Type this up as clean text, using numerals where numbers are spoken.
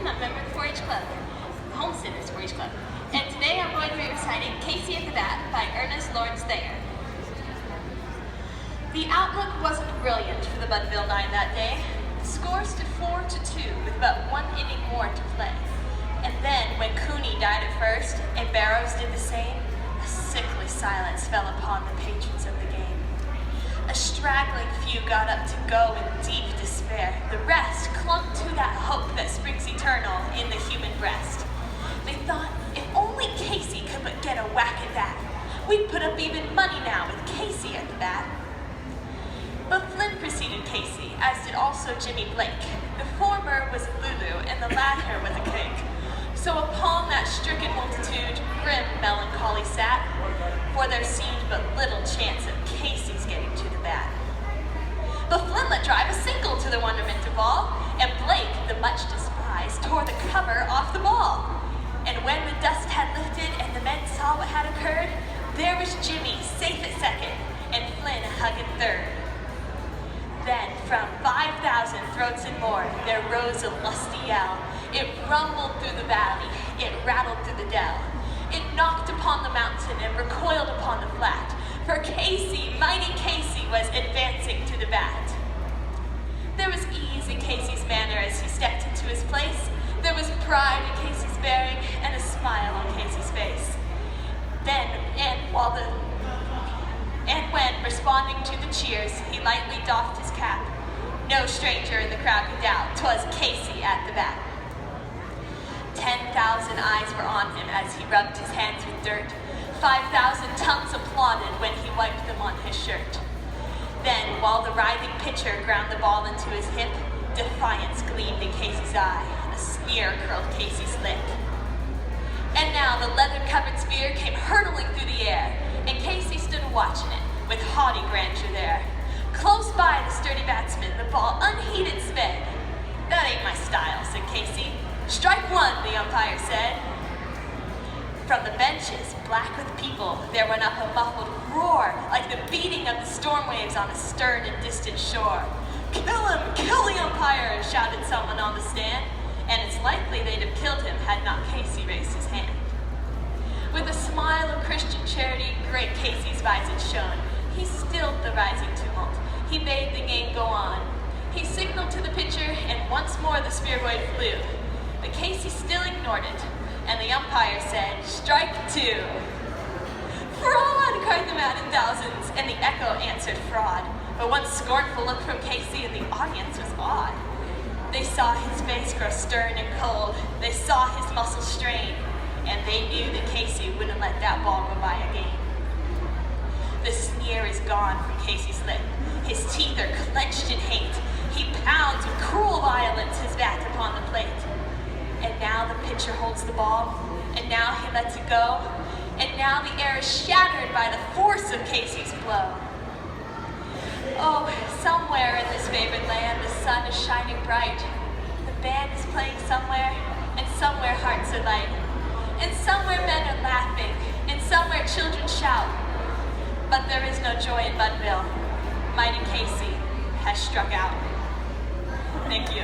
I'm a member of the 4-H Club, Homesteaders 4-H Club. And today I'm going to be reciting Casey at the Bat by Ernest Lawrence Thayer. The outlook wasn't brilliant for the Budville 9 that day. The score stood 4-2 with about 1 inning more to play. And then, when Cooney died at first, and Barrows did the same, a sickly silence fell upon the patrons of the game. A straggling few got up to go in deep despair. The rest clung to that hope that springs eternal in the human breast. They thought, if only Casey could but get a whack at that, we'd put up even money now with Casey at the bat. But Flynn preceded Casey, as did also Jimmy Blake. The former was Lulu, and the latter was a cake. So upon that stricken multitude, grim melancholy sat, for there seemed but little chance of Casey's getting to the bat. But Flynn let drive a single to the wonderment of all, and Blake, the much despised, tore the cover off the ball. And when the dust had lifted and the men saw what had occurred, there was Jimmy safe at second, and Flynn hugging third. Then, from 5,000 throats and more, there rose a lusty yell. It rumbled through the valley, it rattled through the dell. It knocked upon the mountain and recoiled upon the flat, for Casey, mighty Casey, was advancing to the bat. There was ease in Casey's manner as he stepped into his place. There was pride in Casey's bearing and a smile on Casey's face. Then, when, responding to the cheers, he lightly doffed his cap, no stranger in the crowd could doubt 'twas Casey at the bat. 10,000 eyes were on him as he rubbed his hands with dirt. 5,000 tongues applauded when he wiped them on his shirt. Then, while the writhing pitcher ground the ball into his hip, defiance gleamed in Casey's eye. A sneer curled Casey's lip. And now the leather-covered spear came hurtling through the air, and Casey stood watching it with haughty grandeur there. Close by the sturdy batsman, the ball unheeded sped. "That ain't my style," said Casey. "Strike one," the umpire said. From the benches, black with people, there went up a muffled roar, like the beating of the storm waves on a stern and distant shore. "Kill him! Kill the umpire!" shouted someone on the stand, and it's likely they'd have killed him had not Casey raised his hand. With a smile of Christian charity, great Casey's visage shone. He stilled the rising tumult. He bade the game go on. He signaled to the pitcher, and once more the spearboy flew. But Casey still ignored it, and the umpire said, "Strike two." "Fraud!" cried the maddened thousands, and the echo answered fraud. But one scornful look from Casey and the audience was odd. They saw his face grow stern and cold. They saw his muscles strain, and they knew that Casey wouldn't let that ball go by again. The sneer is gone from Casey's lip. His teeth are clenched in hate. He pounds with cruel violence his bat upon the plate. And now the pitcher holds the ball, and now he lets it go, and now the air is shattered by the force of Casey's blow. Oh, somewhere in this favored land the sun is shining bright. The band is playing somewhere, and somewhere hearts are light. And somewhere men are laughing, and somewhere children shout. But there is no joy in Budville. Mighty Casey has struck out. Thank you.